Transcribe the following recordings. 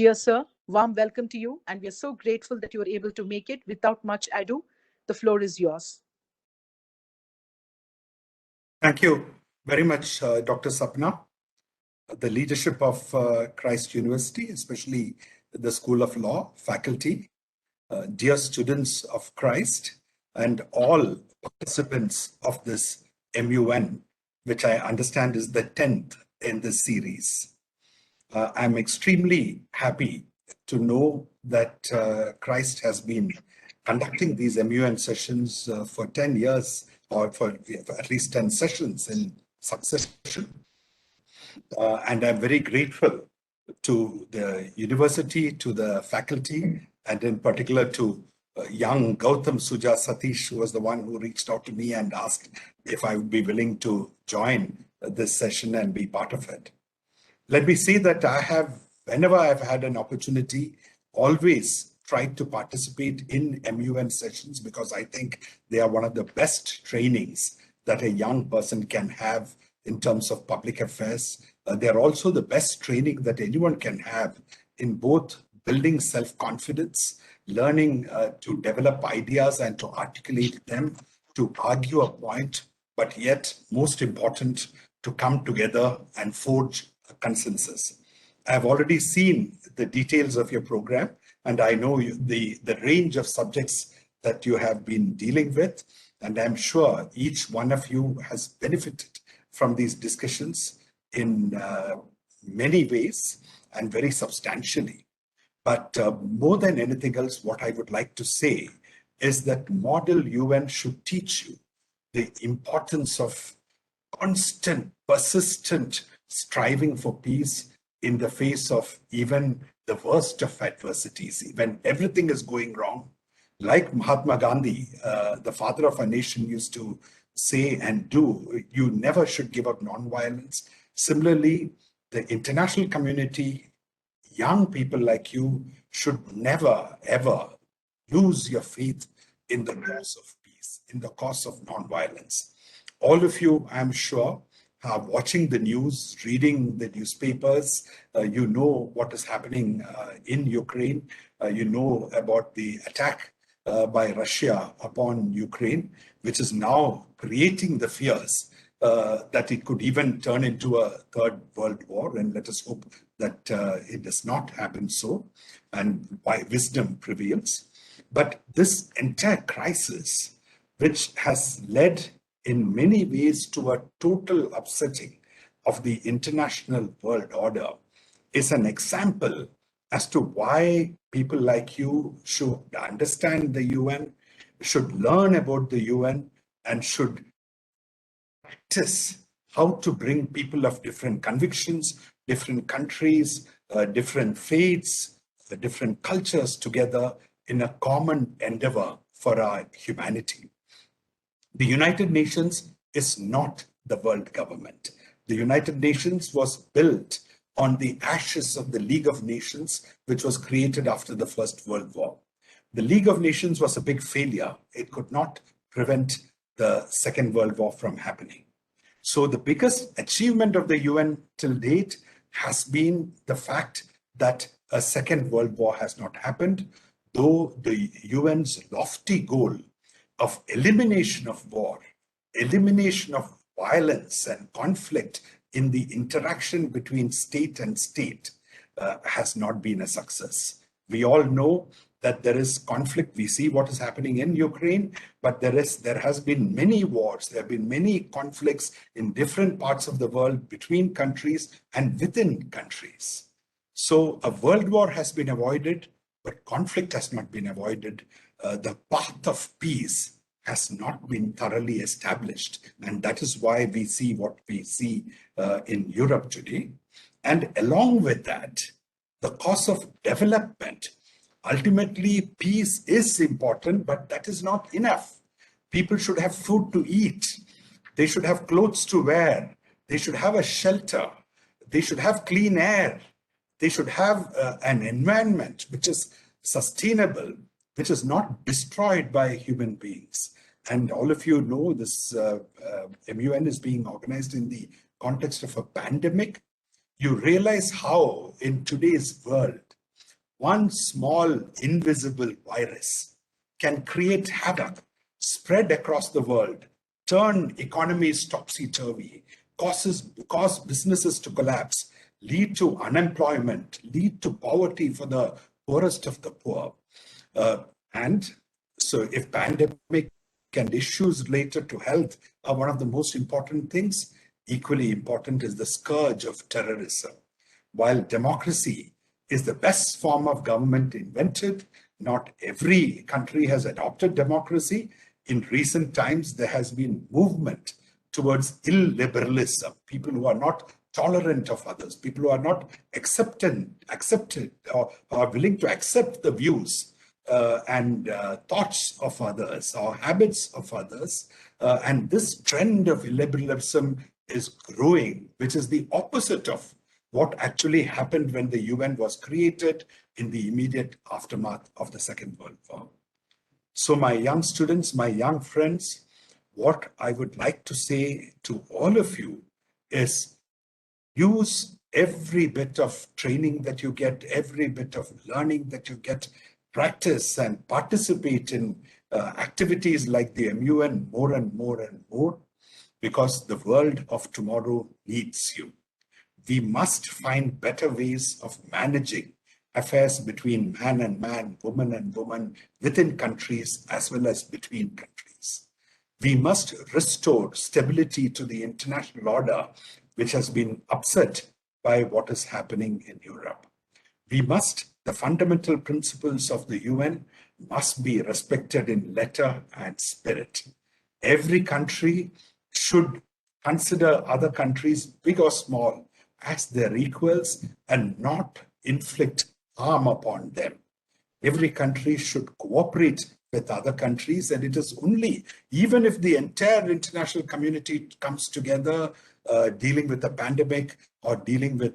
Dear sir, warm welcome to you, and we are so grateful that you were able to make it. Without much ado, the floor is yours. Thank you very much, Dr. Sapna. The leadership of Christ University, especially the School of Law, faculty, dear students of Christ, and all participants of this MUN, which I understand is the 10th in this series. I'm extremely happy to know that Christ has been conducting these MUN sessions for 10 years, or for at least 10 sessions in succession. And I'm very grateful to the university, to the faculty, and in particular to young Gautam Suja Satish, who was the one who reached out to me and asked if I would be willing to join this session and be part of it. Let me say that I have, whenever I've had an opportunity, always tried to participate in MUN sessions because I think they are one of the best trainings that a young person can have in terms of public affairs. They're also the best training that anyone can have in both building self-confidence, learning to develop ideas and to articulate them, to argue a point, but yet most important, to come together and forge a consensus. I've already seen the details of your program, and I know the range of subjects that you have been dealing with, and I'm sure each one of you has benefited from these discussions in many ways and very substantially. But more than anything else, what I would like to say is that Model UN should teach you the importance of constant, persistent striving for peace in the face of even the worst of adversities, when everything is going wrong. Like Mahatma Gandhi, the father of our nation, used to say and do, you never should give up nonviolence. Similarly, the international community, young people like you, should never, ever lose your faith in the cause of peace, in the cause of nonviolence. All of you, I'm sure, are watching the news, reading the newspapers. You know what is happening in Ukraine. You know about the attack by Russia upon Ukraine, which is now creating the fears that it could even turn into a third world war. And let us hope that it does not happen so, and why wisdom prevails. But this entire crisis, which has led in many ways to a total upsetting of the international world order, is an example as to why people like you should understand the UN, should learn about the UN, and should practice how to bring people of different convictions, different countries, different faiths, different cultures together in a common endeavor for our humanity. The United Nations is not the world government. The United Nations was built on the ashes of the League of Nations, which was created after the First World War. The League of Nations was a big failure. It could not prevent the Second World War from happening. So the biggest achievement of the UN till date has been the fact that a Second World War has not happened, though the UN's lofty goal of elimination of war, elimination of violence and conflict in the interaction between state and state has not been a success. We all know that there is conflict. We see what is happening in Ukraine, but there has been many wars. There have been many conflicts in different parts of the world between countries and within countries. So a world war has been avoided, but conflict has not been avoided. The path of peace has not been thoroughly established. And that is why we see what we see in Europe today. And along with that, the cause of development. Ultimately, peace is important, but that is not enough. People should have food to eat. They should have clothes to wear. They should have a shelter. They should have clean air. They should have an environment which is sustainable, which is not destroyed by human beings. And all of you know this MUN is being organized in the context of a pandemic. You realize how in today's world, one small invisible virus can create havoc, spread across the world, turn economies topsy-turvy, cause businesses to collapse, lead to unemployment, lead to poverty for the poorest of the poor. And so if pandemic and issues related to health are one of the most important things, equally important is the scourge of terrorism. While democracy is the best form of government invented, not every country has adopted democracy. In recent times, there has been movement towards illiberalism, people who are not tolerant of others, people who are not accepted or are willing to accept the views and thoughts of others or habits of others. And this trend of illiberalism is growing, which is the opposite of what actually happened when the UN was created in the immediate aftermath of the Second World War. So my young students, my young friends, what I would like to say to all of you is use every bit of training that you get, every bit of learning that you get, practice and participate in activities like the MUN more and more and more, because the world of tomorrow needs you. We must find better ways of managing affairs between man and man, woman and woman, within countries as well as between countries. We must restore stability to the international order, which has been upset by what is happening in Europe. The fundamental principles of the UN must be respected in letter and spirit. Every country should consider other countries, big or small, as their equals and not inflict harm upon them. Every country should cooperate with other countries, and it is only, even if the entire international community comes together dealing with the pandemic or dealing with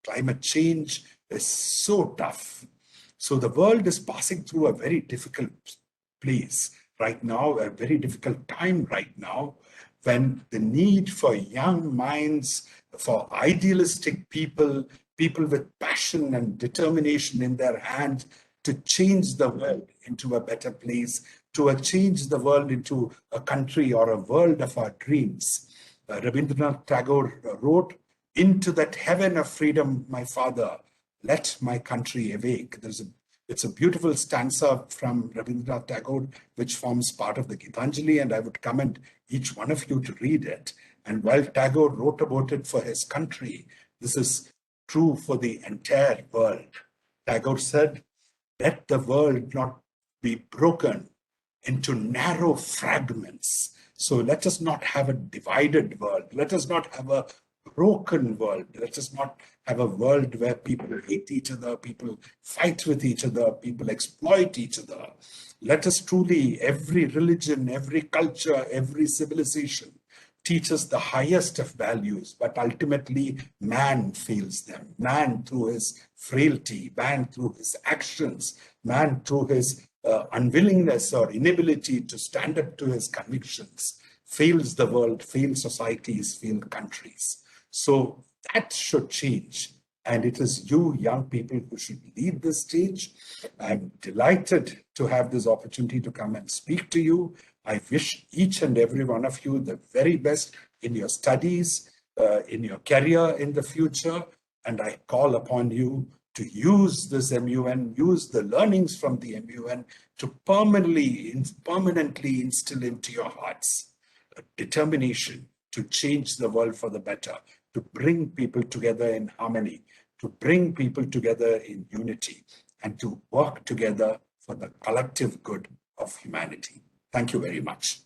climate change, is so tough. So the world is passing through a very difficult place right now, a very difficult time right now, when the need for young minds, for idealistic people, people with passion and determination in their hand to change the world into a better place, to change the world into a country or a world of our dreams. Rabindranath Tagore wrote, "Into that heaven of freedom, my father, let my country awake." It's a beautiful stanza from Rabindranath Tagore, which forms part of the Gitanjali, and I would commend each one of you to read it. And while Tagore wrote about it for his country, this is true for the entire world. Tagore said, "Let the world not be broken into narrow fragments." So let us not have a divided world. Let us not have a broken world. Let us not have a world where people hate each other, people fight with each other, people exploit each other. Let us truly, every religion, every culture, every civilization teaches the highest of values, but ultimately man fails them. Man through his frailty, man through his actions, man through his unwillingness or inability to stand up to his convictions, fails the world, fails societies, fails countries. So that should change. And it is you, young people, who should lead this stage. I'm delighted to have this opportunity to come and speak to you. I wish each and every one of you the very best in your studies, in your career in the future. And I call upon you to use this MUN, use the learnings from the MUN to permanently instill into your hearts a determination to change the world for the better, to bring people together in harmony, to bring people together in unity, and to work together for the collective good of humanity. Thank you very much.